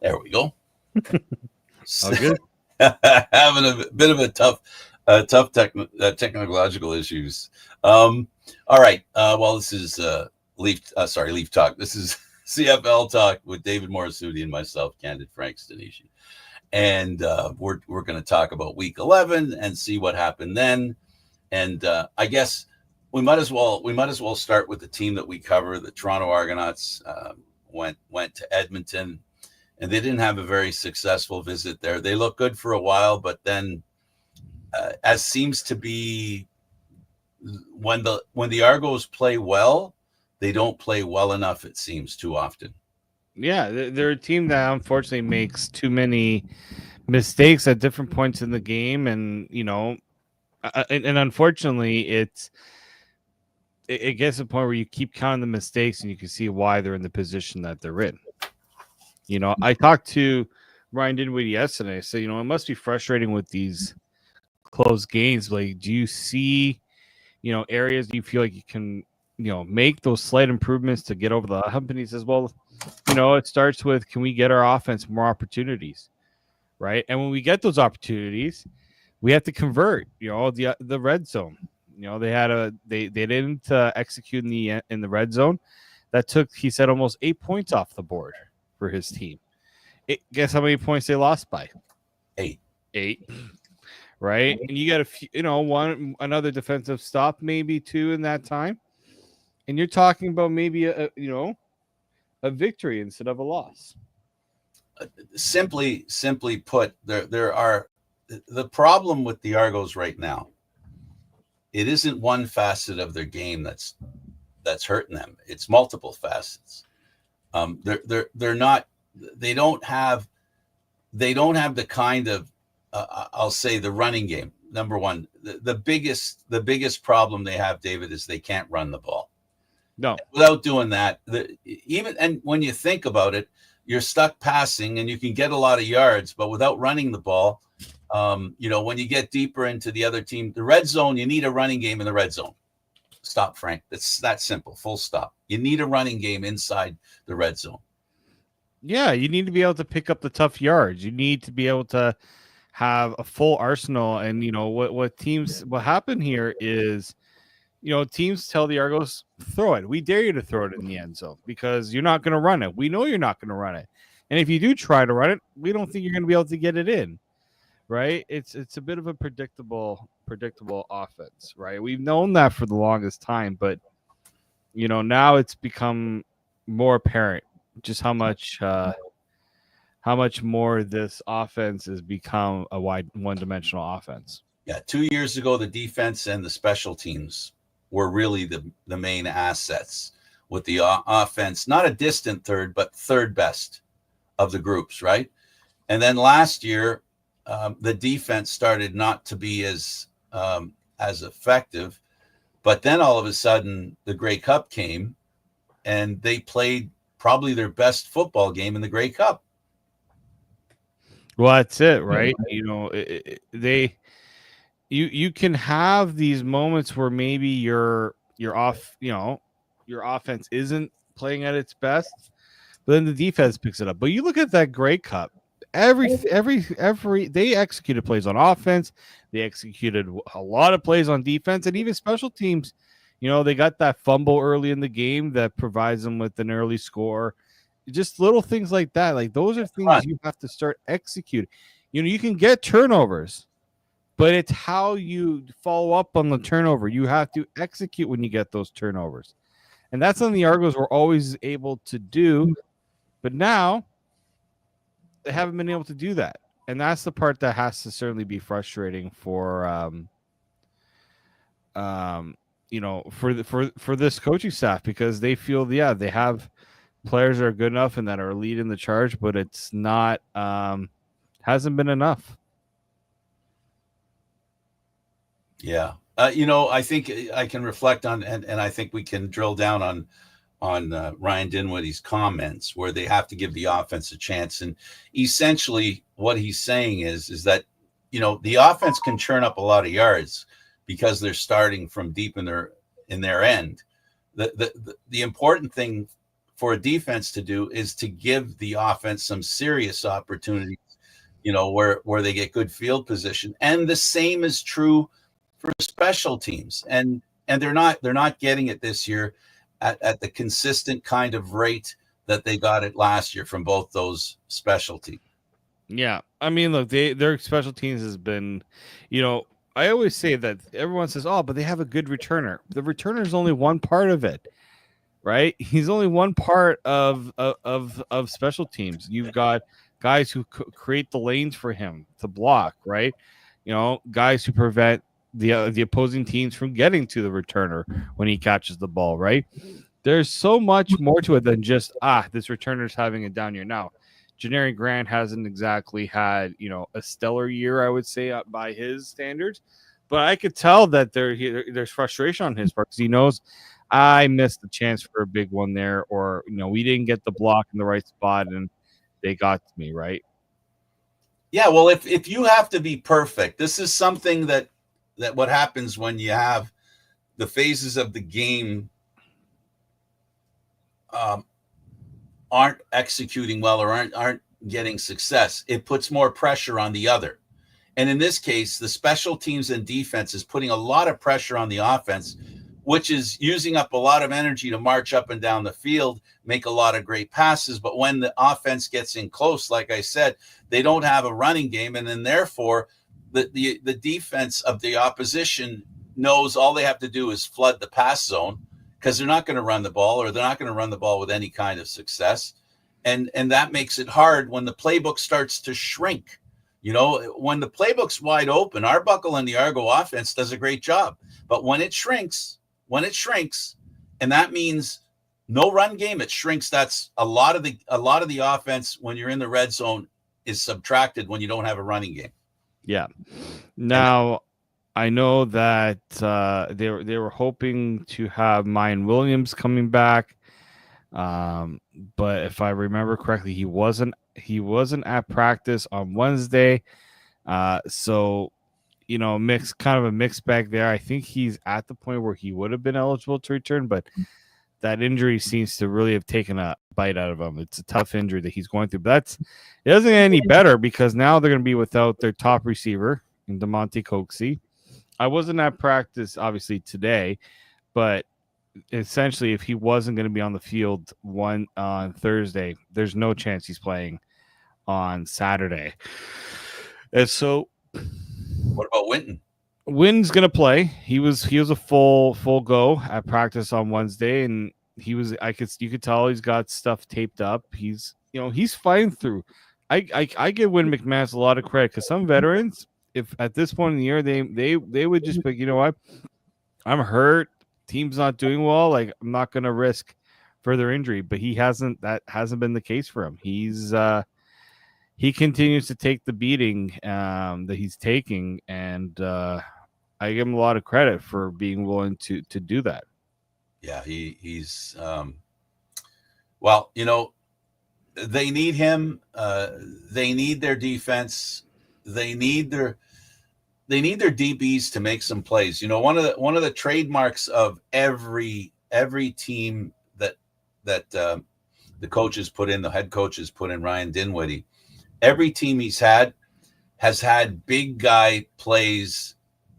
There we go. All good. Having a bit of a tough technological issues. All right. Well, this is Leaf Talk. This is CFL Talk with David Morisuti and myself, Candid Frank Stanishi. And we're going to talk about Week 11 and see what happened then. And I guess we might as well start with the team that we cover. The Toronto Argonauts went to Edmonton. And they didn't have a very successful visit there. They looked good for a while, but then, as seems to be, when the Argos play well, they don't play well enough. It seems too often. Yeah, they're a team that unfortunately makes too many mistakes at different points in the game, and and unfortunately, it gets to the point where you keep counting the mistakes, and you can see why they're in the position that they're in. I talked to Ryan Dinwiddie yesterday. I said, it must be frustrating with these close games. Like, do you see, areas you feel like you can, make those slight improvements to get over the hump? And he says, well, it starts with, can we get our offense more opportunities, right? And when we get those opportunities, we have to convert, the red zone. They didn't execute in the red zone. That took, he said, almost 8 points off the board for his team. Guess how many points they lost by? 8. Right? And you got a few, another defensive stop, maybe 2 in that time. And you're talking about maybe a victory instead of a loss. Simply put, there are the problem with the Argos right now. It isn't one facet of their game that's hurting them. It's multiple facets. They don't have the kind of I'll say the running game. Number one, the biggest problem they have, David, is they can't run the ball. No. Without doing that, and when you think about it, you're stuck passing and you can get a lot of yards, but without running the ball, when you get deeper into the other team, the red zone, you need a running game in the red zone. Stop, Frank. It's that simple. Full stop. You need a running game inside the red zone. Yeah, you need to be able to pick up the tough yards. You need to be able to have a full arsenal. And what happened here is, teams tell the Argos, throw it. We dare you to throw it in the end zone because you're not going to run it. We know you're not going to run it. And if you do try to run it, we don't think you're going to be able to get it in. Right? It's a bit of a predictable offense, right? We've known that for the longest time, but now it's become more apparent just how much more this offense has become a one-dimensional offense. Yeah, 2 years ago, the defense and the special teams were really the main assets, with the offense not a distant third, but third best of the groups, right? And then last year, the defense started not to be as effective, but then all of a sudden the Grey Cup came, and they played probably their best football game in the Grey Cup. Well, that's it, right? You can have these moments where maybe your offense isn't playing at its best, but then the defense picks it up. But you look at that Grey Cup. Every they executed plays on offense, they executed a lot of plays on defense, and even special teams. They got that fumble early in the game that provides them with an early score. Just little things like that. Like, those are things you have to start executing. You can get turnovers, but it's how you follow up on the turnover. You have to execute when you get those turnovers, and that's something the Argos were always able to do, but now they haven't been able to do that. And that's the part that has to certainly be frustrating for this coaching staff, because they feel, they have players that are good enough and that are leading the charge, but it's not hasn't been enough. Yeah. I think I can reflect on, and I think we can drill down Ryan Dinwiddie's comments, where they have to give the offense a chance. And essentially, what he's saying is that the offense can churn up a lot of yards because they're starting from deep in their end. The important thing for a defense to do is to give the offense some serious opportunities, where they get good field position. And the same is true for special teams. And they're not getting it this year at the consistent kind of rate that they got it last year from both those specialties. Yeah, I mean, look, their special teams has been, I always say that everyone says, "Oh, but they have a good returner." The returner is only one part of it, right? He's only one part of special teams. You've got guys who create the lanes for him to block, right? Guys who prevent the opposing teams from getting to the returner when he catches the ball, right? There's so much more to it than just this returner's having a down year. Now, Janari Grant hasn't exactly had a stellar year, I would say, by his standards, but I could tell that there's frustration on his part because he knows I missed the chance for a big one there, or we didn't get the block in the right spot and they got to me, right? Yeah, well, if you have to be perfect, this is something that what happens when you have the phases of the game aren't executing well or aren't getting success. It puts more pressure on the other. And in this case, the special teams and defense is putting a lot of pressure on the offense, which is using up a lot of energy to march up and down the field, make a lot of great passes. But when the offense gets in close, like I said, they don't have a running game. And then therefore, the defense of the opposition knows all they have to do is flood the pass zone because they're not going to run the ball, or they're not going to run the ball with any kind of success. And that makes it hard when the playbook starts to shrink. When the playbook's wide open, Arbuckle and the Argo offense does a great job. But when it shrinks, and that means no run game, it shrinks. That's a lot of the offense when you're in the red zone is subtracted when you don't have a running game. Yeah. Now, I know that they were hoping to have Mayan Williams coming back, but if I remember correctly, he wasn't at practice on Wednesday. So kind of a mixed bag there. I think he's at the point where he would have been eligible to return, but that injury seems to really have taken a bite out of him. It's a tough injury that he's going through, but it doesn't get any better because now they're going to be without their top receiver in DeMonte Coxey. I wasn't at practice, obviously, today, but essentially, if he wasn't going to be on the field on Thursday, there's no chance he's playing on Saturday. And so, what about Winton? Winton's going to play. He was a full go at practice on Wednesday, and you could tell he's got stuff taped up. He's fighting through. I give Win McManus a lot of credit because some veterans, if at this point in the year they would just be like, you know what, I'm hurt, team's not doing well, like I'm not going to risk further injury. But that hasn't been the case for him. He continues to take the beating that he's taking, and I give him a lot of credit for being willing to do that. Yeah, he's well, they need him. They need their defense. They need their DBs to make some plays. One of the trademarks of every team that the coaches put in, the head coaches put in, Ryan Dinwiddie, every team he's had has had big guy plays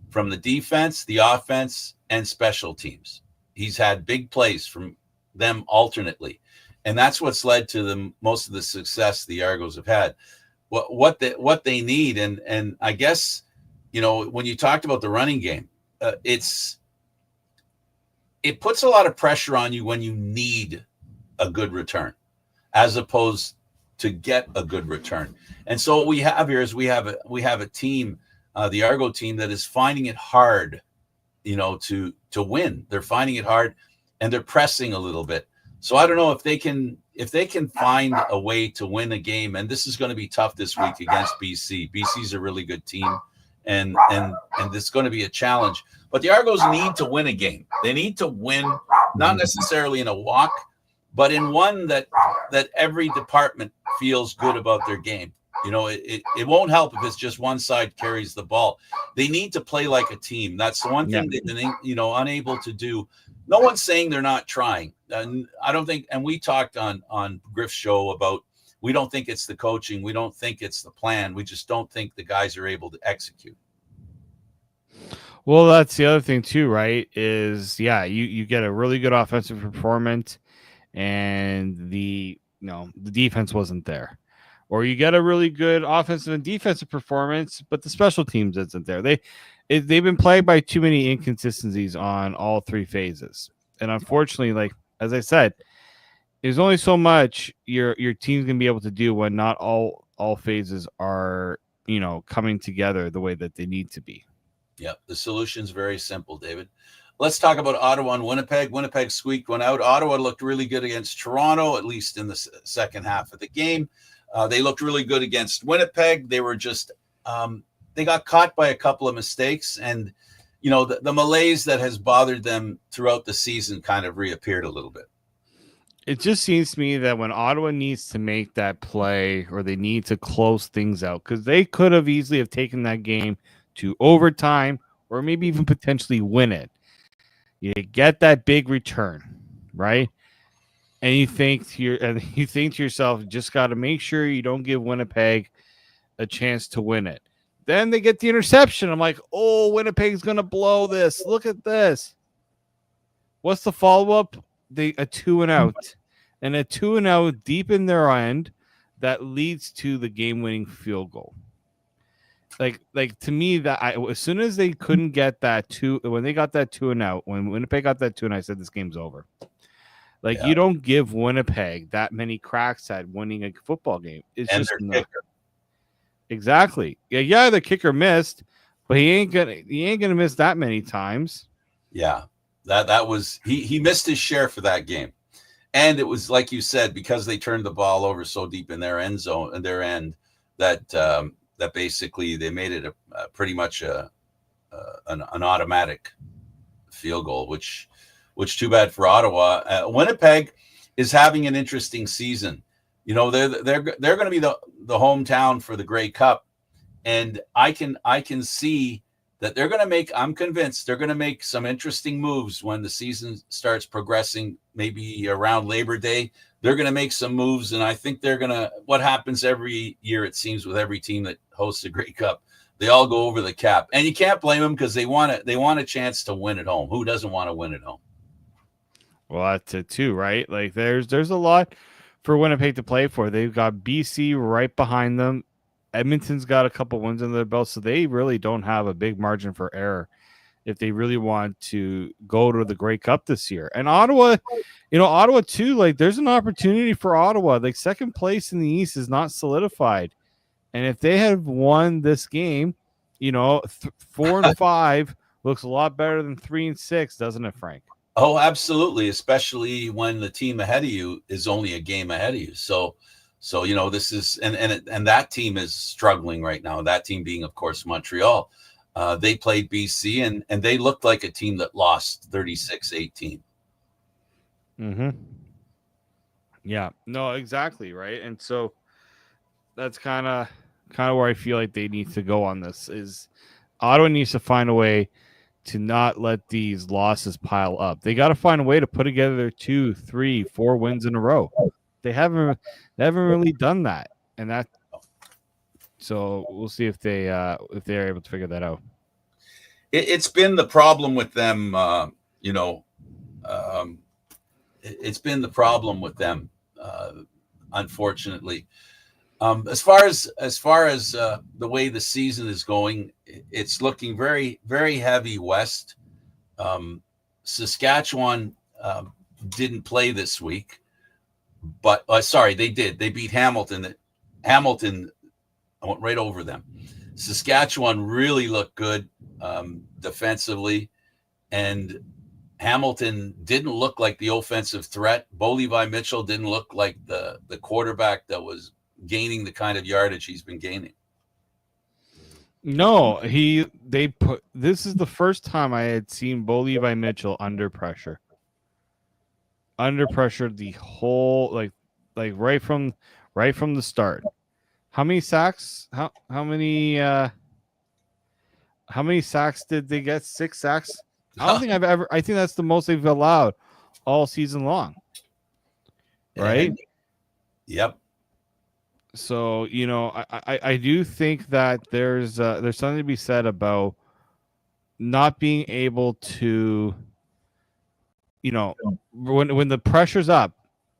from the defense, the offense, and special teams. He's had big plays from them alternately. And that's what's led to most of the success the Argos have had. What they need, and I guess, when you talked about the running game, it puts a lot of pressure on you when you need a good return, as opposed to get a good return. And so what we have here is we have a team, the Argo team, that is finding it hard, to win. They're finding it hard, and they're pressing a little bit. So I don't know if they can find a way to win a game. And this is going to be tough this week against BC. BC's a really good team, and it's going to be a challenge. But the Argos need to win a game. They need to win, not necessarily in a walk, but in one that every department feels good about their game. It won't help if it's just one side carries the ball. They need to play like a team. That's the one thing they've been, unable to do. No one's saying they're not trying. And I don't think, and we talked on Griff's show about, we don't think it's the coaching. We don't think it's the plan. We just don't think the guys are able to execute. Well, that's the other thing too, right? Is you get a really good offensive performance and the defense wasn't there. Or you get a really good offensive and defensive performance, but the special teams isn't there. They've been plagued by too many inconsistencies on all three phases. And unfortunately, like as I said, there's only so much your team's gonna be able to do when not all phases are, coming together the way that they need to be. Yeah, the solution's very simple, David. Let's talk about Ottawa and Winnipeg. Winnipeg squeaked one out. Ottawa looked really good against Toronto, at least in the second half of the game. They looked really good against Winnipeg. They were just they got caught by a couple of mistakes, and the malaise that has bothered them throughout the season kind of reappeared a little bit. It just seems to me that when Ottawa needs to make that play or they need to close things out, because they could have easily have taken that game to overtime or maybe even potentially win it. You get that big return, right? And you think to yourself, just got to make sure you don't give Winnipeg a chance to win it. Then they get the interception. I'm like, oh, Winnipeg's gonna blow this. Look at this. What's the follow-up? A 2-and-out. And a 2-and-out deep in their end that leads to the game-winning field goal. Like to me, that as soon as they couldn't get that when they got that 2-and-out, when Winnipeg got that 2, and I said this game's over. You don't give Winnipeg that many cracks at winning a football game. It's and just not. Exactly. Yeah, the kicker missed, but he ain't gonna miss that many times. Yeah. That was he missed his share for that game. And it was like you said, because they turned the ball over so deep in their end zone and their end that basically they made it pretty much an automatic field goal, which too bad for Ottawa. Winnipeg is having an interesting season. They're going to be the hometown for the Grey Cup, and I can see that they're going to make. I'm convinced they're going to make some interesting moves when the season starts progressing. Maybe around Labor Day, they're going to make some moves, and I think they're going to. What happens every year, it seems, with every team that hosts the Grey Cup, they all go over the cap, and you can't blame them because they want a chance to win at home. Who doesn't want to win at home? Well, that's it too, right? Like there's a lot for Winnipeg to play for. They've got BC right behind them. Edmonton's got a couple wins under their belt, so they really don't have a big margin for error if they really want to go to the Grey Cup this year. And Ottawa, Ottawa too, like there's an opportunity for Ottawa. Like second place in the East is not solidified. And if they have won this game, 4-5 looks a lot better than 3-6, doesn't it, Frank? Oh, absolutely, especially when the team ahead of you is only a game ahead of you. So this is and that team is struggling right now. That team being, of course, Montreal. They played BC and they looked like a team that lost 36-18. Mm-hmm. Yeah, no, exactly, right. And so that's kind of where I feel like they need to go on this. Is Ottawa needs to find a way to not let these losses pile up. They got to find a way to put together 2, 3, 4 wins in a row. They haven't really done that, and that. So we'll see if they're able to figure that out. It's been the problem with them, it's been the problem with them, unfortunately. As far as the way the season is going, it's looking very, very heavy west. Saskatchewan didn't play this week, but sorry, they did. They beat Hamilton. Hamilton went right over them. Saskatchewan really looked good defensively, and Hamilton didn't look like the offensive threat. Bo Levi Mitchell didn't look like the quarterback that was gaining the kind of yardage he's been gaining. No, this is the first time I had seen Bo Levi Mitchell under pressure. under pressure the whole like right from the start. How many sacks? How many sacks did they get? 6 sacks? I don't think I've ever. I think that's the most they've allowed all season long. Right? Yep. So I do think that there's something to be said about not being able to, when the pressure's up,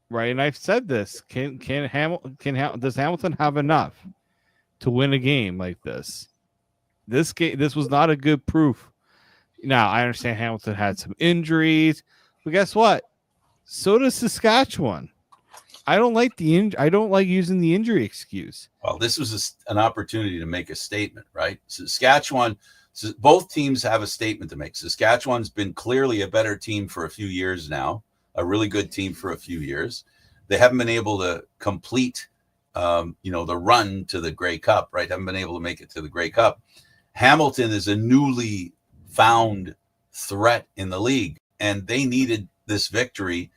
right? And I've said this: does Hamilton have enough to win a game like this? This was not a good proof. Now I understand Hamilton had some injuries, but guess what? So does Saskatchewan. I don't like I don't like using the injury excuse. Well, this was an opportunity to make a statement, right? Saskatchewan, both teams have a statement to make. Saskatchewan's been clearly a better team for a few years now, a really good team for a few years. They haven't been able to complete, the run to the Grey Cup, right? Haven't been able to make it to the Grey Cup. Hamilton is a newly found threat in the league, and they needed this victory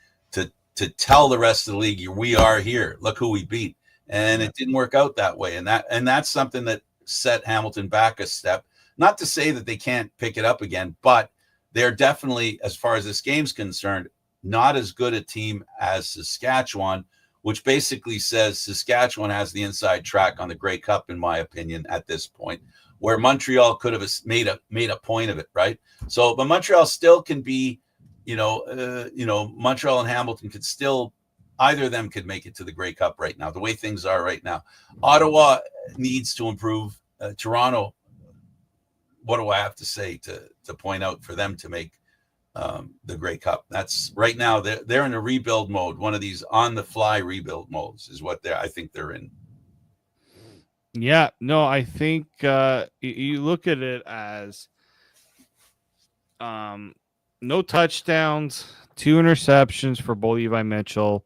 to tell the rest of the league, we are here. Look who we beat. And it didn't work out that way. And that's something that set Hamilton back a step. Not to say that they can't pick it up again, but they're definitely, as far as this game's concerned, not as good a team as Saskatchewan, which basically says Saskatchewan has the inside track on the Grey Cup, in my opinion, at this point, where Montreal could have made a point of it, right? So, but Montreal still can be, Montreal and Hamilton could still, either of them could make it to the Grey Cup right now, the way things are right now. Ottawa needs to improve. Toronto, what do I have to say to point out for them to make the Grey Cup? That's right now, they're in a rebuild mode. One of these on the fly rebuild modes is what I think they're in. Yeah, no, I think you look at it as no touchdowns, 2 interceptions for Levi Mitchell.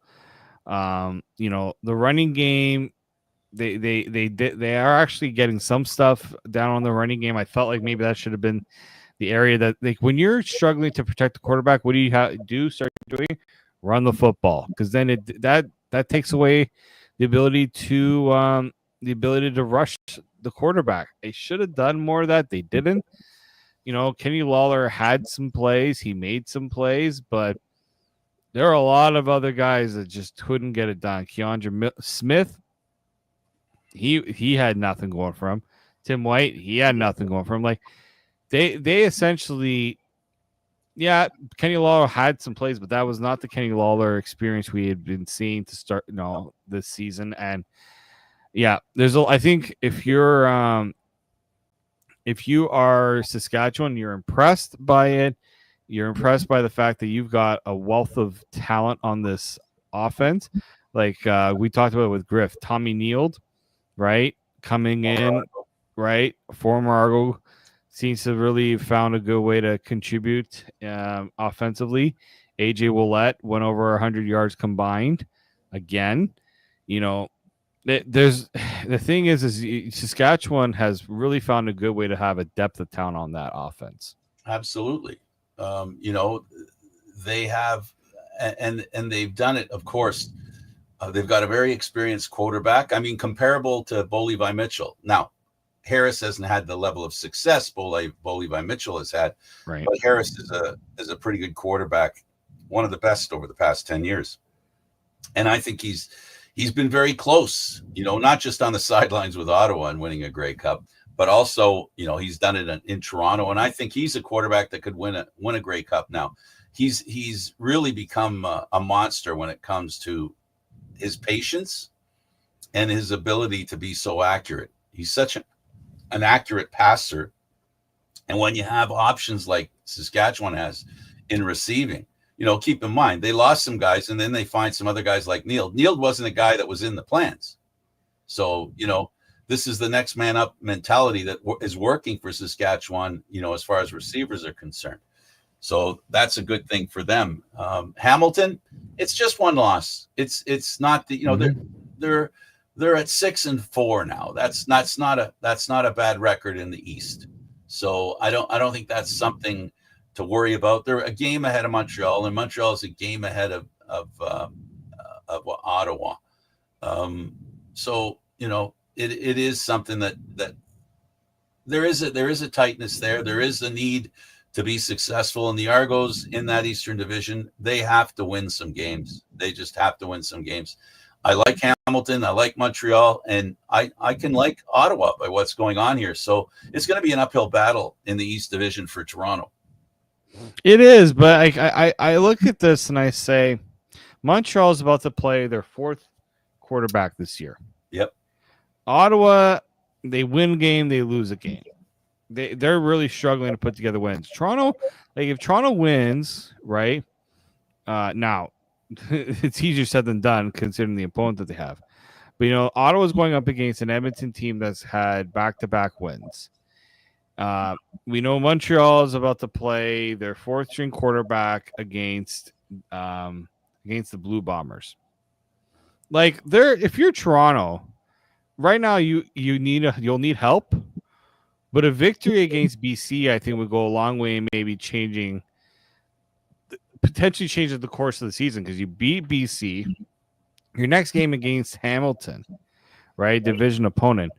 The running game, they are actually getting some stuff down on the running game. I felt like maybe that should have been the area that, like, when you're struggling to protect the quarterback, what do you do? Start doing? Run the football, because then that takes away the ability to rush the quarterback. They should have done more of that. They didn't. Kenny Lawler had some plays. He made some plays, but there are a lot of other guys that just couldn't get it done. Keandre Smith, he had nothing going for him. Tim White, he had nothing going for him. Like, they essentially, yeah, Kenny Lawler had some plays, but that was not the Kenny Lawler experience we had been seeing to start this season. And yeah, I think if you are Saskatchewan, you're impressed by it. You're impressed by the fact that you've got a wealth of talent on this offense. Like we talked about with Griff, Tommy Neild, right? Coming in, right? Former Argo, seems to really found a good way to contribute offensively. AJ Willett went over 100 yards combined again. There's the thing is Saskatchewan has really found a good way to have a depth of talent on that offense. Absolutely. They have, and they've done it, of course. They've got a very experienced quarterback. I mean, comparable to Levi Mitchell. Now, Harris hasn't had the level of success Levi Mitchell has had, right? But Harris is a pretty good quarterback, one of the best over the past 10 years. And I think he's been very close, not just on the sidelines with Ottawa and winning a Grey Cup, but also, he's done it in Toronto. And I think he's a quarterback that could win a Grey Cup now. He's really become a monster when it comes to his patience and his ability to be so accurate. He's such an accurate passer. And when you have options like Saskatchewan has in receiving, keep in mind, they lost some guys and then they find some other guys like Neild. Neild wasn't a guy that was in the plans. So, this is the next man up mentality that is working for Saskatchewan, as far as receivers are concerned. So that's a good thing for them. Hamilton, it's just one loss. It's not the, they're at 6-4 now. That's not a bad record in the East. So I don't think that's something to worry about. They're a game ahead of Montreal, and Montreal is a game ahead of Ottawa. So it is something that there is a tightness there. There is a need to be successful, and the Argos in that Eastern Division, they have to win some games. They just have to win some games. I like Hamilton, I like Montreal, and I can like Ottawa by what's going on here. So it's going to be an uphill battle in the East Division for Toronto. It is, but I look at this and I say Montreal is about to play their fourth quarterback this year. Yep. Ottawa, they win a game, they lose a game. They're really struggling to put together wins. Toronto, like if Toronto wins, right? Now it's easier said than done considering the opponent that they have. But Ottawa's going up against an Edmonton team that's had back-to-back wins. We know Montreal is about to play their fourth-string quarterback against the Blue Bombers. Like if you're Toronto, right now you'll need help, but a victory against BC I think would go a long way in maybe potentially changing the course of the season because you beat BC. Your next game against Hamilton, right, division opponent.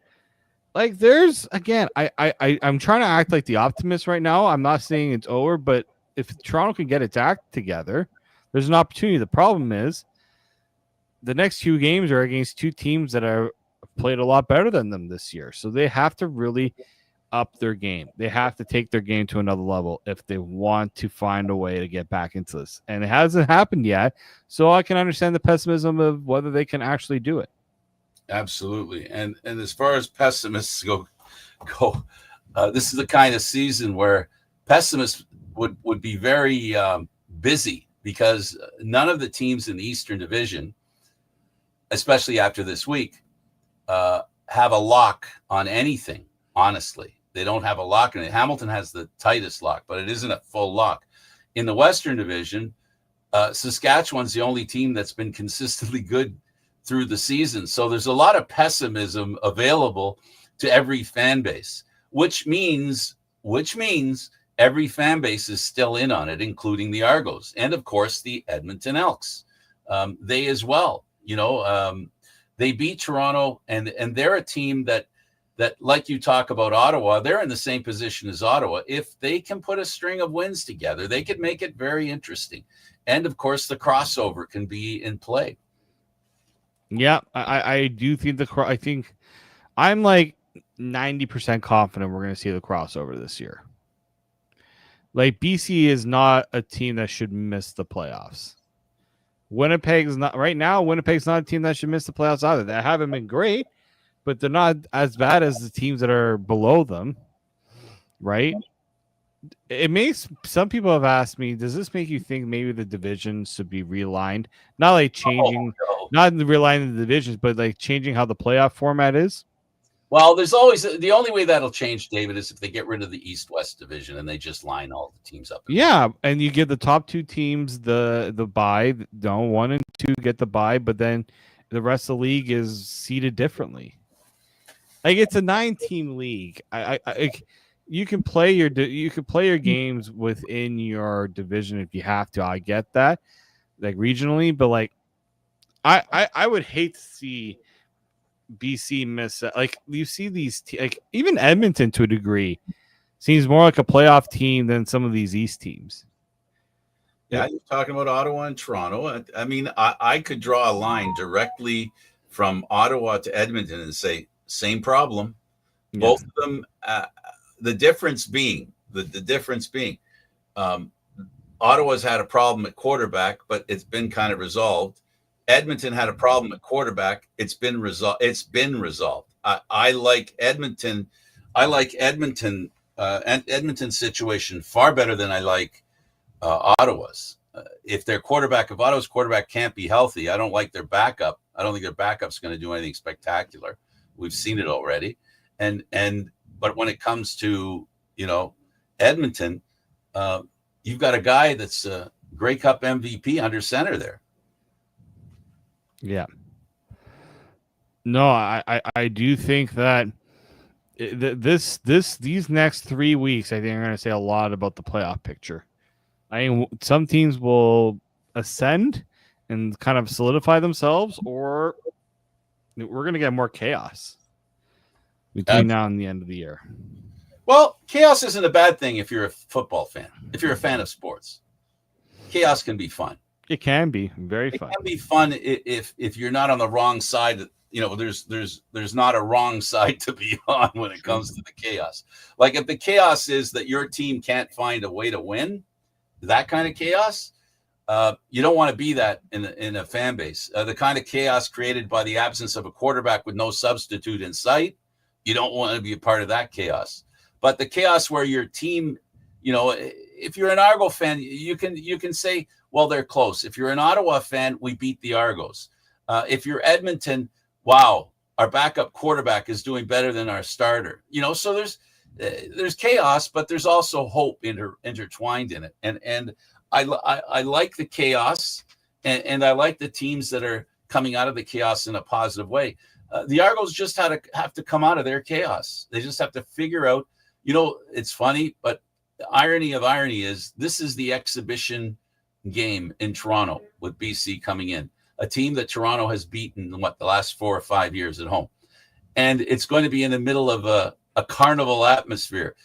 Like there's again, I'm trying to act like the optimist right now. I'm not saying it's over, but if Toronto can get its act together, there's an opportunity. The problem is the next two games are against two teams that are played a lot better than them this year. So they have to really up their game. They have to take their game to another level if they want to find a way to get back into this. And it hasn't happened yet. So I can understand the pessimism of whether they can actually do it. Absolutely. And as far as pessimists go, this is the kind of season where pessimists would be very busy because none of the teams in the Eastern Division, especially after this week, have a lock on anything. Honestly, they don't have a lock in it. Hamilton has the tightest lock, but it isn't a full lock. In the Western Division, Saskatchewan's the only team that's been consistently good through the season. So there's a lot of pessimism available to every fan base, which means every fan base is still in on it, including the Argos and of course the Edmonton Elks. They as well, they beat Toronto and they're a team that like you talk about Ottawa, they're in the same position as Ottawa. If they can put a string of wins together, they could make it very interesting. And of course, the crossover can be in play. Yeah, I do think I think I'm like 90% confident we're going to see the crossover this year. Like BC is not a team that should miss the playoffs. Winnipeg's not right now. Winnipeg's not a team that should miss the playoffs either. They haven't been great, but they're not as bad as the teams that are below them, right? It makes some people have asked me, does this make you think maybe the divisions should be realigned? Not like changing, not realigning the divisions, but like changing how the playoff format is. Well, there's always the only way that'll change, David, is if they get rid of the East-West division and they just line all the teams up. Yeah, and you give the top two teams the bye. No, 1 and 2 get the bye, but then the rest of the league is seeded differently. Like it's a 9-team league. You can play your games within your division if you have to. I get that, like regionally, but like I would hate to see BC miss it. Like you see these like even Edmonton to a degree seems more like a playoff team than some of these East teams. Yeah, you're talking about Ottawa and Toronto. I mean, I could draw a line directly from Ottawa to Edmonton and say same problem. Yeah. Both of them. The difference being Ottawa's had a problem at quarterback, but it's been kind of resolved. Edmonton had a problem at quarterback. It's been resolved. I like Edmonton. I like Edmonton and Edmonton's situation far better than I like Ottawa's. If Ottawa's quarterback can't be healthy, I don't like their backup. I don't think their backup's going to do anything spectacular. We've seen it already. But when it comes to, Edmonton, you've got a guy that's a Grey Cup MVP under center there. Yeah. No, I do think that these next 3 weeks, I think are going to say a lot about the playoff picture. I mean, some teams will ascend and kind of solidify themselves, or we're going to get more chaos between now and the end of the year. Well, chaos isn't a bad thing if you're a football fan. If you're a fan of sports, chaos can be fun. It can be very fun. It can be fun if you're not on the wrong side. There's not a wrong side to be on when it comes to the chaos. Like if the chaos is that your team can't find a way to win, that kind of chaos, you don't want to be that in a fan base. The kind of chaos created by the absence of a quarterback with no substitute in sight, you don't want to be a part of that chaos. But the chaos where your team, if you're an Argo fan, you can say, well, they're close. If you're an Ottawa fan, we beat the Argos. If you're Edmonton, wow, our backup quarterback is doing better than our starter. So there's chaos, but there's also hope intertwined in it. And I like the chaos, and I like the teams that are coming out of the chaos in a positive way. The Argos just have to come out of their chaos. They just have to figure out. It's funny, but the irony of irony is this is the exhibition game in Toronto with BC coming in, a team that Toronto has beaten the last 4 or 5 years at home. And it's going to be in the middle of a carnival atmosphere.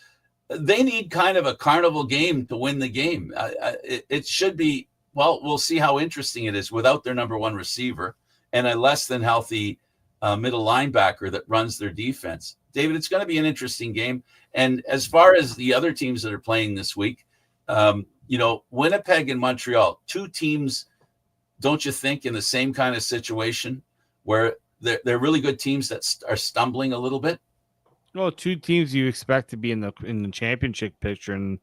They need kind of a carnival game to win the game. It should be, well, we'll see how interesting it is without their number one receiver and a less than healthy middle linebacker that runs their defense. David, it's going to be an interesting game. And as far as the other teams that are playing this week, Winnipeg and Montreal, two teams, don't you think, in the same kind of situation where they're really good teams that are stumbling a little bit? Well, two teams you expect to be in the championship picture, and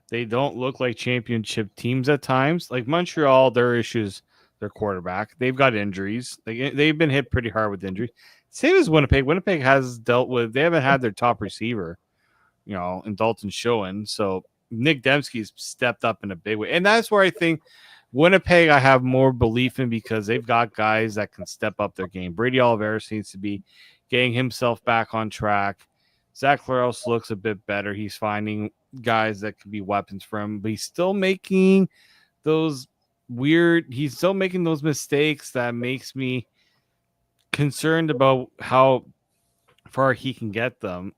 they don't look like championship teams at times. Like Montreal, their issues, their quarterback, they've got injuries. They've been hit pretty hard with injury. Same as Winnipeg. Winnipeg has dealt with. They haven't had their top receiver, in Dalton Schoen. So Nick Dembski's stepped up in a big way, and that's where I think Winnipeg I have more belief in because they've got guys that can step up their game. Brady Oliveira seems to be getting himself back on track. Zach Claros looks a bit better. He's finding guys that could be weapons for him, but he's still making those mistakes that makes me concerned about how far he can get them.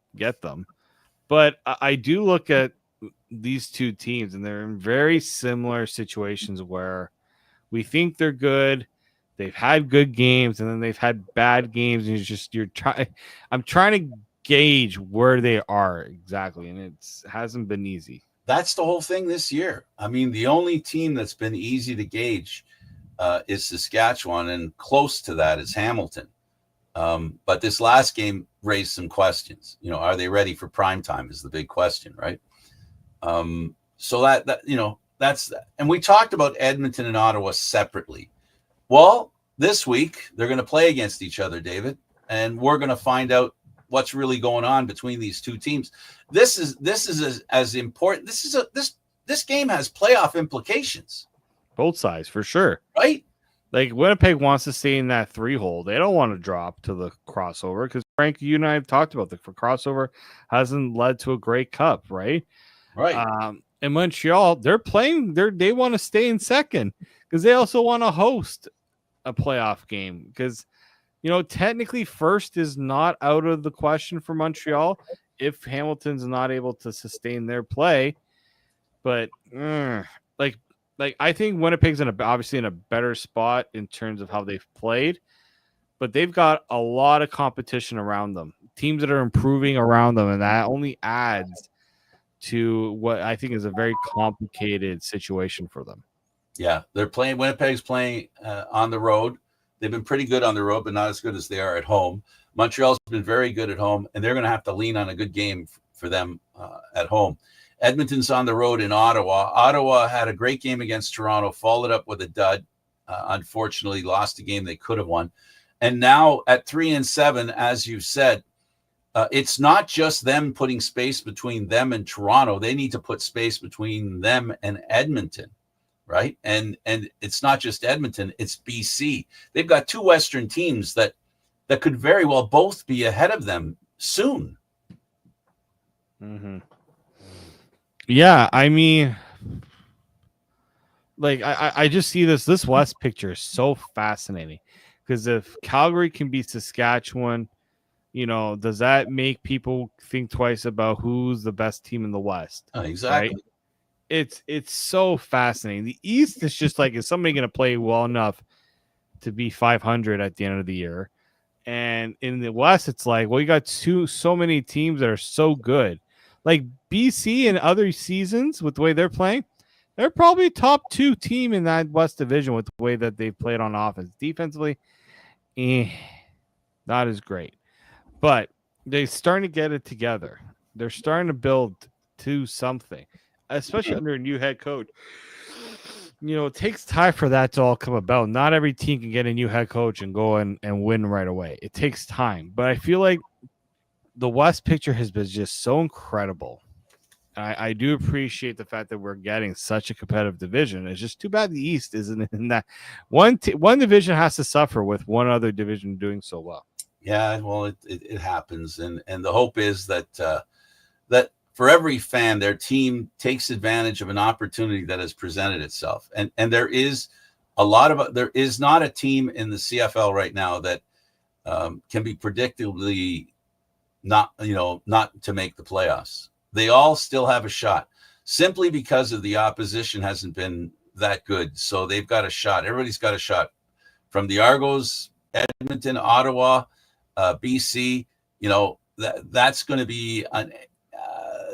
But I do look at these two teams, and they're in very similar situations where we think they're good. They've had good games, and then they've had bad games, and I'm trying to gauge where they are exactly, and it hasn't been easy. That's the whole thing this year. I mean, the only team that's been easy to gauge is Saskatchewan, and close to that is Hamilton. But this last game raised some questions. Are they ready for prime time is the big question, right? So that's that. And we talked about Edmonton and Ottawa separately. Well, this week they're going to play against each other, David, and we're going to find out what's really going on between these two teams. This is as important. This game has playoff implications. Both sides, for sure. Right? Like Winnipeg wants to stay in that 3-hole. They don't want to drop to the crossover because Frank, you and I have talked about the crossover hasn't led to a Grey Cup, right? Right. In Montreal, they want to stay in second because they also want to host a playoff game because, technically first is not out of the question for Montreal if Hamilton's not able to sustain their play. But I think Winnipeg's obviously in a better spot in terms of how they've played, but they've got a lot of competition around them, teams that are improving around them, and that only adds to what I think is a very complicated situation for them. Yeah, Winnipeg's playing on the road. They've been pretty good on the road, but not as good as they are at home. Montreal's been very good at home, and they're going to have to lean on a good game for them at home. Edmonton's on the road in Ottawa. Ottawa had a great game against Toronto, followed up with a dud. Unfortunately, lost a game they could have won. And now at 3-7, as you said, it's not just them putting space between them and Toronto. They need to put space between them and Edmonton, right? And it's not just Edmonton, it's BC. They've got two Western teams that could very well both be ahead of them soon. Mm-hmm. Yeah, I mean, like I just see this West picture is so fascinating because if Calgary can beat Saskatchewan, does that make people think twice about who's the best team in the West? Right? Exactly. It's so fascinating. The East is just like, is somebody going to play well enough to be 500 at the end of the year? And in the West, it's like, well, you got so many teams that are so good. Like BC and other seasons with the way they're playing, they're probably top 2 team in that West division with the way that they've played on offense. Defensively, not as great. But they're starting to get it together. They're starting to build to something, especially under a new head coach. It takes time for that to all come about. Not every team can get a new head coach and go and win right away. It takes time. But I feel like the West picture has been just so incredible. I do appreciate the fact that we're getting such a competitive division. It's just too bad the East isn't in that. One division has to suffer with one other division doing so well. Yeah, well, it happens, and the hope is that that for every fan, their team takes advantage of an opportunity that has presented itself, and there is there is not a team in the CFL right now that can be predictably not to make the playoffs. They all still have a shot, simply because of the opposition hasn't been that good. So they've got a shot. Everybody's got a shot, from the Argos, Edmonton, Ottawa, BC. That's going to be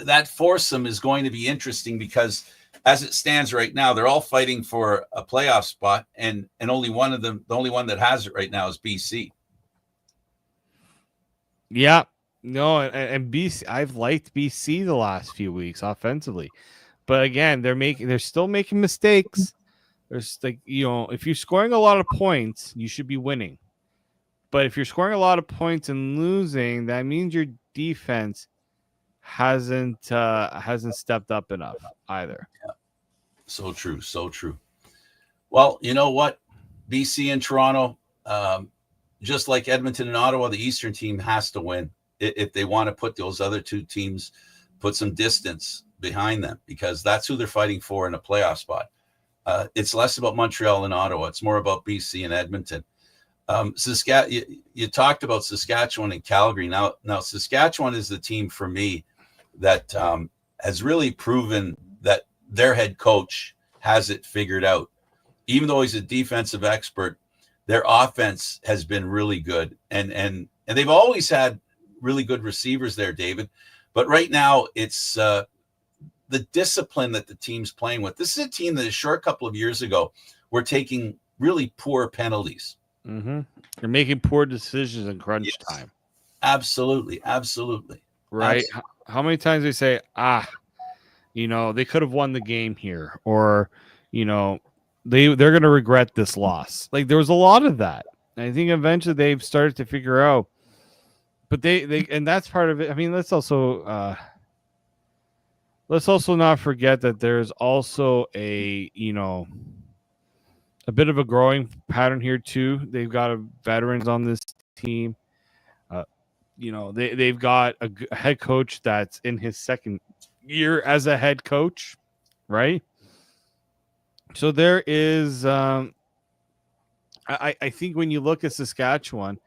that foursome is going to be interesting, because as it stands right now, they're all fighting for a playoff spot, and only one of them, the only one that has it right now, is BC. Yeah, no, and BC, I've liked BC the last few weeks offensively, but again, they're still making mistakes. There's like, if you're scoring a lot of points, you should be winning. But if you're scoring a lot of points and losing, that means your defense hasn't stepped up enough either. Yeah. So true, so true. Well, you know what? BC and Toronto, just like Edmonton and Ottawa, the Eastern team has to win if they want to put those other 2 teams, put some distance behind them, because that's who they're fighting for in a playoff spot. It's less about Montreal and Ottawa. It's more about BC and Edmonton. You talked about Saskatchewan and Calgary. Now Saskatchewan is the team for me that has really proven that their head coach has it figured out. Even though he's a defensive expert, their offense has been really good, and they've always had really good receivers there, David. But right now, it's the discipline that the team's playing with. This is a team that a short couple of years ago were taking really poor penalties. Mm-hmm. You're making poor decisions in crunch time. Absolutely. Right. Absolutely. How many times they say, they could have won the game here, or, they're going to regret this loss. Like, there was a lot of that. And I think eventually they've started to figure out, but they and that's part of it. I mean, let's also not forget that there's also a bit of a growing pattern here too. They've got veterans on this team. They've got a head coach that's in his second year as a head coach, right? So there is, I think when you look at Saskatchewan,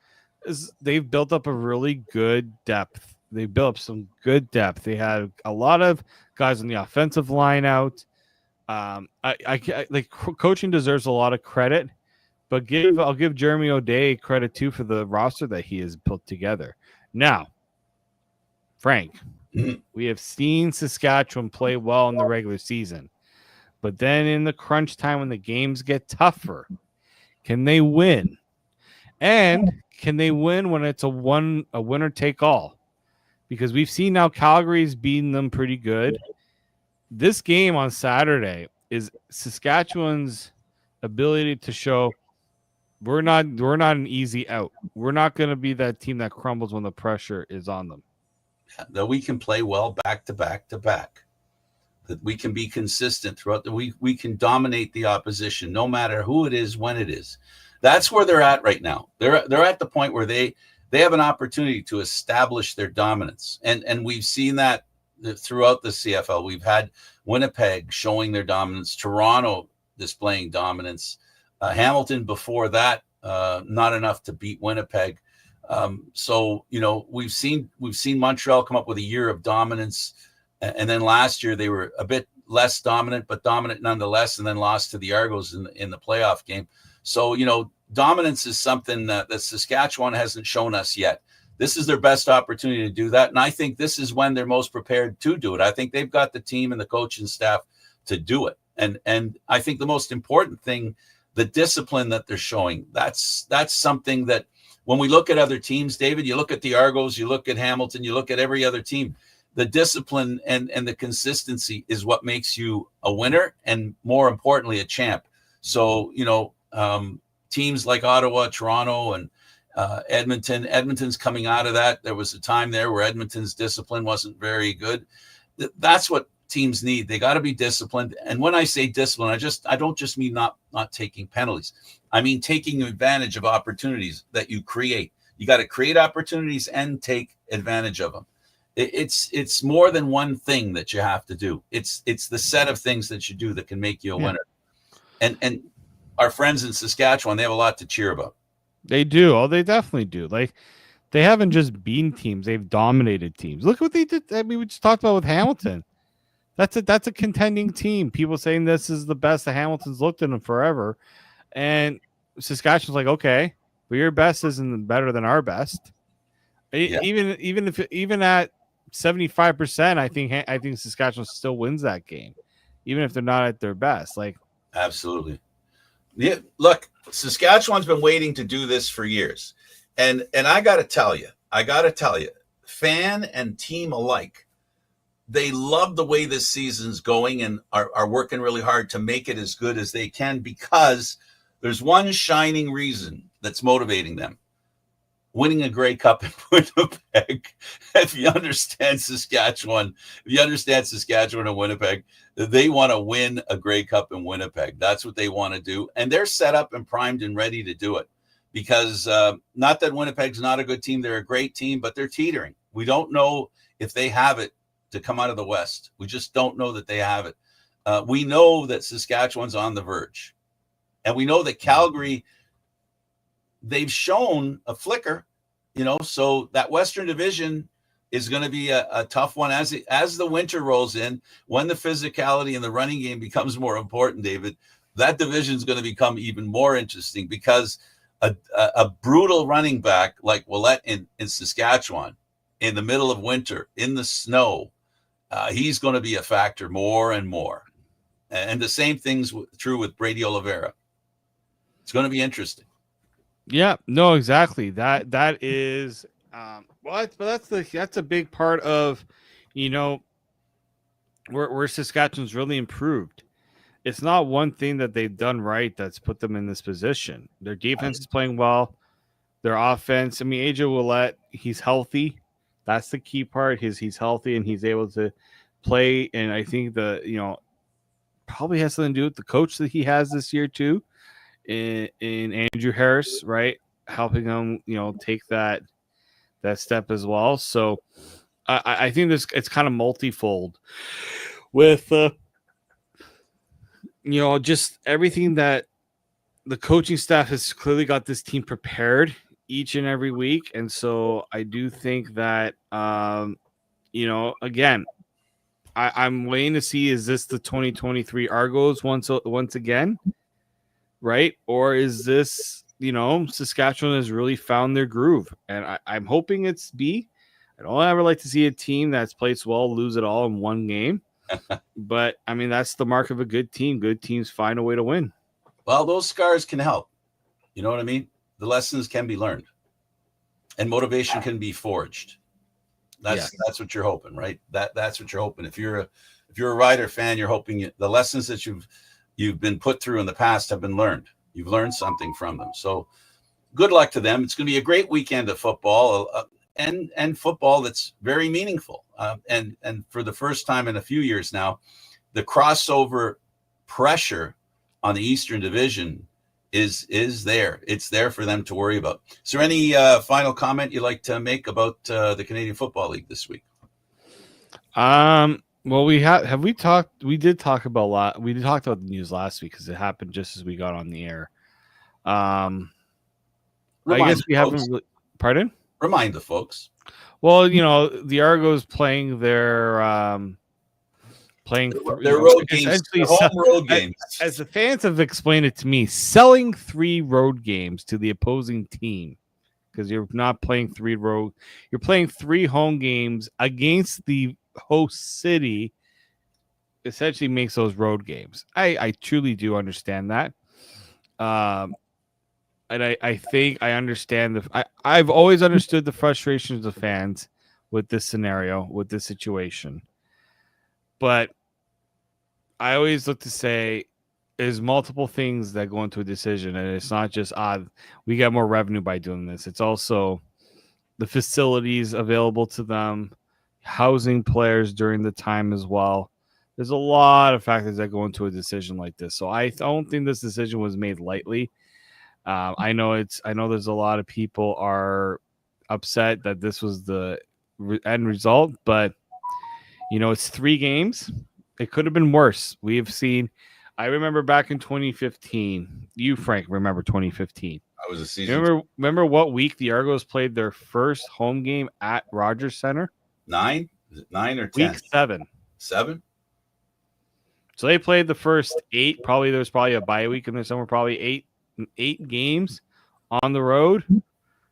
they've built up a really good depth. They built up some good depth. They had a lot of guys on the offensive line out. Like, coaching deserves a lot of credit, but I'll give Jeremy O'Day credit too for the roster that he has put together. Now, Frank, we have seen Saskatchewan play well in the regular season, but then in the crunch time when the games get tougher, can they win? And can they win when it's a winner take all? Because we've seen now Calgary's beaten them pretty good. This game on Saturday is Saskatchewan's ability to show we're not an easy out. We're not going to be that team that crumbles when the pressure is on them. That we can play well back to back to back. That we can be consistent throughout the week. We can dominate the opposition, no matter who it is, when it is. That's where they're at right now. They're at the point where they have an opportunity to establish their dominance, and we've seen that throughout the CFL. We've had Winnipeg showing their dominance, Toronto displaying dominance. Hamilton before that, not enough to beat Winnipeg. So we've seen Montreal come up with a year of dominance, and then last year they were a bit less dominant, but dominant nonetheless, and then lost to the Argos in the playoff game. So dominance is something that Saskatchewan hasn't shown us yet. This is their best opportunity to do that, and I think this is when they're most prepared to do it. I think they've got the team and the coaching staff to do it, and I think the most important thing, the discipline that they're showing. That's something that when we look at other teams, David, you look at the Argos, you look at Hamilton, you look at every other team. The discipline and the consistency is what makes you a winner, and more importantly, a champ. So teams like Ottawa, Toronto, and Edmonton's coming out of that. There was a time there where Edmonton's discipline wasn't very good. That's what teams need. They got to be disciplined. And when I say discipline, I don't just mean not taking penalties. I mean taking advantage of opportunities that you create. You got to create opportunities and take advantage of them. It's more than one thing that you have to do. It's the set of things that you do that can make you a winner. And our friends in Saskatchewan, they have a lot to cheer about. They do. Oh, they definitely do. Like, they haven't just beaten teams; they've dominated teams. Look what they did. I mean, we just talked about with Hamilton. That's a contending team. People saying this is the best that Hamilton's looked at in forever, and Saskatchewan's like, okay, but your best isn't better than our best. Yeah. Even at 75%, I think Saskatchewan still wins that game, even if they're not at their best. Like, absolutely. Yeah, look, Saskatchewan's been waiting to do this for years. And I got to tell you, fan and team alike, they love the way this season's going and are working really hard to make it as good as they can, because there's one shining reason that's motivating them: winning a Grey Cup in Winnipeg. If you understand Saskatchewan and Winnipeg, they want to win a Grey Cup in Winnipeg. That's what they want to do. And they're set up and primed and ready to do it, because not that Winnipeg's not a good team. They're a great team, but they're teetering. We don't know if they have it to come out of the West. We just don't know that they have it. We know that Saskatchewan's on the verge. And we know that Calgary, they've shown a flicker, so that Western Division is going to be a tough one as the winter rolls in. When the physicality and the running game becomes more important, David, that division is going to become even more interesting, because a brutal running back like Willett in Saskatchewan in the middle of winter in the snow, he's going to be a factor more and more. And the same thing's true with Brady Oliveira. It's going to be interesting. Yeah, no, exactly. That is but that's a big part of where Saskatchewan's really improved. It's not one thing that they've done right that's put them in this position. Their defense is playing well. Their offense, I mean, AJ Willett, he's healthy. That's the key part. He's healthy and he's able to play. And I think probably has something to do with the coach that he has this year too, in Andrew Harris, right? Helping him, take that step as well. So I think it's kind of multifold with just everything that the coaching staff has clearly got this team prepared each and every week. And so I do think that again, I'm waiting to see, is this the 2023 Argos once again, right? Or is this Saskatchewan has really found their groove? And I'm hoping it's B. I don't ever like to see a team that's played well lose it all in one game. But, I mean, that's the mark of a good team. Good teams find a way to win. Well, those scars can help. You know what I mean? The lessons can be learned. And motivation can be forged. That's what you're hoping, right? That's what you're hoping. If you're a Rider fan, you're hoping the lessons that you've been put through in the past have been learned. You've learned something from them. So good luck to them. It's going to be a great weekend of football, and football that's very meaningful. And for the first time in a few years now, the crossover pressure on the Eastern Division is there. It's there for them to worry about. Is there any final comment you'd like to make about the Canadian Football League this week? Well, have we talked? We did talk about a lot. We talked about the news last week because it happened just as we got on the air. I Remind guess the we folks. haven't. Really, pardon? Remind the folks. Well, the Argos playing their Their road games, essentially their home road as, games. as the fans have explained it to me, selling 3 road games to the opposing team because you're not playing 3 road, you're playing 3 home games against the host city. Essentially, makes those road games. I truly do understand that. Um, and I think I understand I've always understood the frustrations of fans with this scenario, with this situation. But I always look to say there's multiple things that go into a decision, and it's not just we get more revenue by doing this. It's also the facilities available to them, housing players during the time as well. There's a lot of factors that go into a decision like this. So I don't think this decision was made lightly. I know there's a lot of people are upset that this was the end result, but it's 3 games. It could have been worse. We have seen. I remember back in 2015. You, Frank, remember 2015. I was a season. Remember what week the Argos played their first home game at Rogers Center? 9? Is it 9 or 10? Week 7. 7? So they played the first 8. Probably there was probably a bye week, and there's somewhere probably 8 games on the road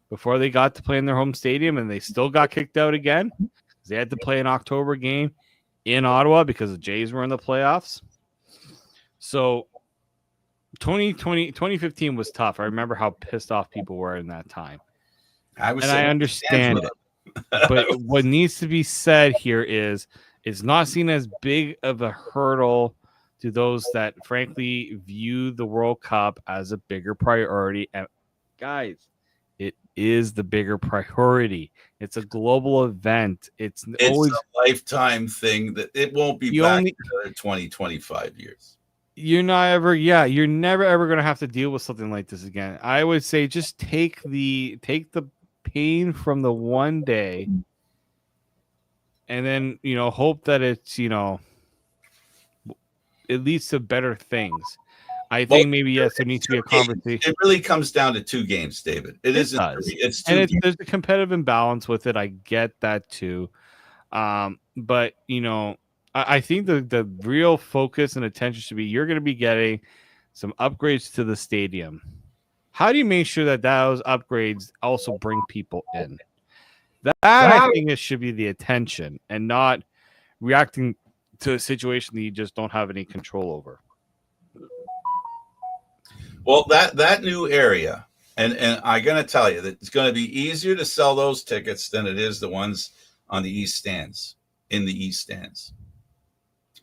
before they got to play in their home stadium, and they still got kicked out again because they had to play an October game in Ottawa because the Jays were in the playoffs. So 2015 was tough. I remember how pissed off people were in that time. I understand it. But what needs to be said here is it's not seen as big of a hurdle to those that frankly view the World Cup as a bigger priority. And guys, it is the bigger priority. It's a global event. It's always a lifetime thing that it won't be back in another 20, 25 years. You're never ever going to have to deal with something like this again. I would say just take the pain from the one day and then, hope that it's, it leads to better things. I think maybe, yes, there needs to be a conversation. It really comes down to 2 games, David. It isn't. It's 2 games. There's a competitive imbalance with it. I get that too. But, I think the real focus and attention should be you're going to be getting some upgrades to the stadium. How do you make sure that those upgrades also bring people in? That I think it should be the attention and not reacting to a situation that you just don't have any control over. Well, that new area, and I'm going to tell you that it's going to be easier to sell those tickets than it is the ones on the East stands, in the East stands.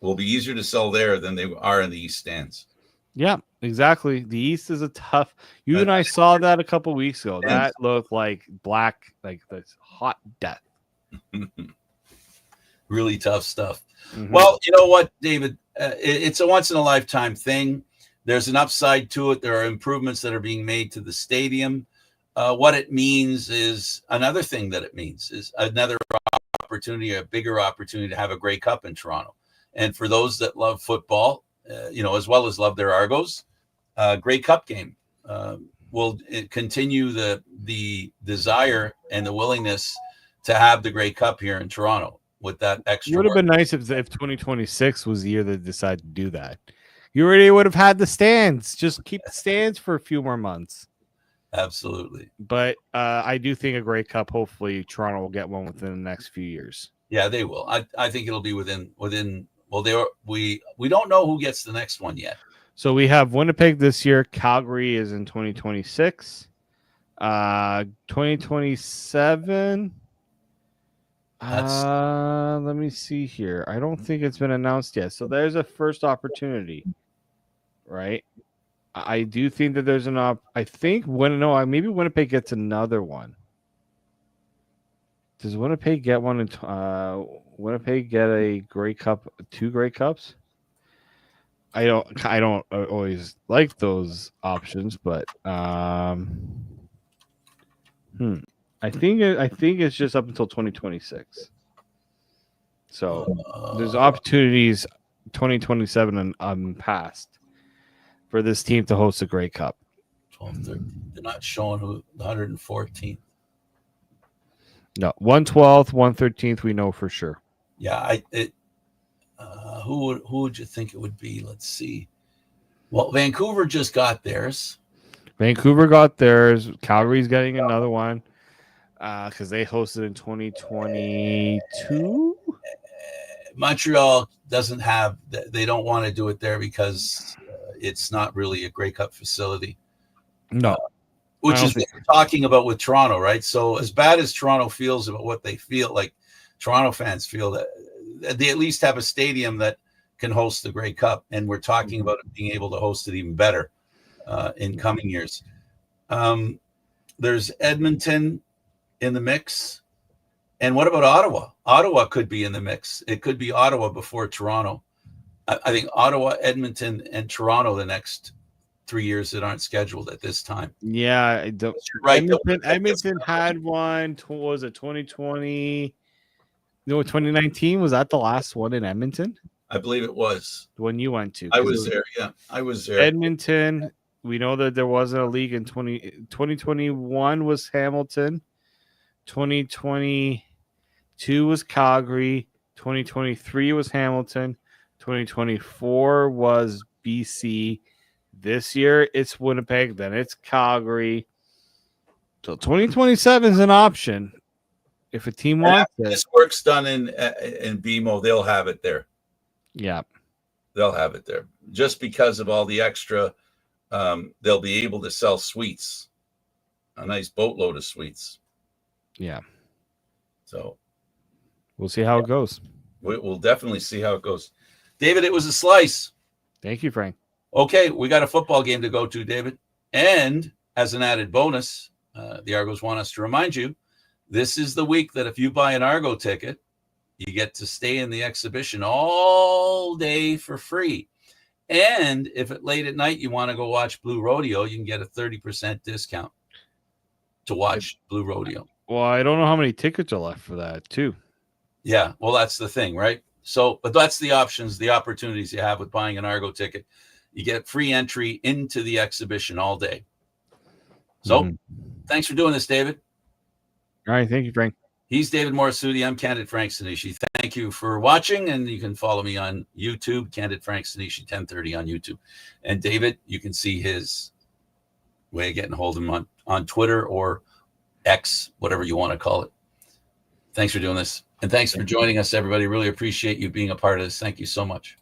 Will be easier to sell there than they are in the East stands. Yeah, exactly. The East is a tough. You and I saw that a couple weeks ago. That looked like black, like this hot death. Really tough stuff. Mm-hmm. Well, you know what, David? It's a once in a lifetime thing. There's an upside to it. There are improvements that are being made to the stadium. What it means is another thing that it means is another opportunity, a bigger opportunity to have a Grey Cup in Toronto. And for those that love football, as well as love their Argos, Grey Cup game will continue the desire and the willingness to have the Grey Cup here in Toronto with that extra. It would have been nice if 2026 was the year they decided to do that. You already would have had the stands. Just keep the stands for a few more months. Absolutely. But I do think a Grey Cup, hopefully Toronto will get one within the next few years. Yeah, they will. I think it'll be within. Well, we don't know who gets the next one yet. So we have Winnipeg this year. Calgary is in 2026. 2027. Let me see here. I don't think it's been announced yet. So there's a first opportunity, right? I do think that there's I think maybe Winnipeg gets another one. Does Winnipeg get one? Winnipeg get a Grey Cup, 2 Grey Cups? I don't always like those options, but I think it's just up until 2026. So there's opportunities 2027 and past for this team to host a Grey Cup. 12, 13. They're not showing who the 114th. No, 112th, 113th, we know for sure. Yeah, who would you think it would be? Let's see. Well, Vancouver just got theirs. Vancouver got theirs. Calgary's getting another one because they hosted in 2022. Montreal doesn't have. They don't want to do it there because it's not really a Grey Cup facility. No. Which is what we're talking about with Toronto, right? So as bad as Toronto feels about what they feel, like Toronto fans feel that they at least have a stadium that can host the Grey Cup, and we're talking about it being able to host it even better in coming years. There's Edmonton in the mix, and what about Ottawa? Ottawa could be in the mix. It could be Ottawa before Toronto. I think Ottawa, Edmonton, and Toronto the next 3 years that aren't scheduled at this time. Yeah, I don't. Right. Edmonton had one. Was it 2020? No, 2019. Was that the last one in Edmonton? I believe it was. The one you went to. I was there. Yeah, I was there. Edmonton. We know that there wasn't a league in 2021 was Hamilton. 2022 was Calgary. 2023 was Hamilton. 2024 was BC. This year it's Winnipeg, then it's Calgary. So 2027 is an option if a team wants it. This work's done in BMO, they'll have it there. Yeah, they'll have it there just because of all the extra. They'll be able to sell suites, a nice boatload of suites. Yeah. So we'll see how it goes. We'll definitely see how it goes. David, it was a slice. Thank you, Frank. Okay, we got a football game to go to, David. And as an added bonus, the Argos want us to remind you, this is the week that if you buy an Argo ticket, you get to stay in the exhibition all day for free. And if at late at night you want to go watch Blue Rodeo, you can get a 30% discount to watch Blue Rodeo. Well, I don't know how many tickets are left for that, too. Yeah, well, that's the thing, right? So, but that's the options, the opportunities you have with buying an Argo ticket. You get free entry into the exhibition all day. So, thanks for doing this, David. All right, thank you, Frank. He's David Morisuti. I'm Candid Frank Sinishi. Thank you for watching, and you can follow me on YouTube, Candid Frank Sinishi 1030 on YouTube. And David, you can see his way of getting a hold of him on Twitter or X, whatever you want to call it. Thanks for doing this. And thanks for joining us, everybody. Really appreciate you being a part of this. Thank you so much.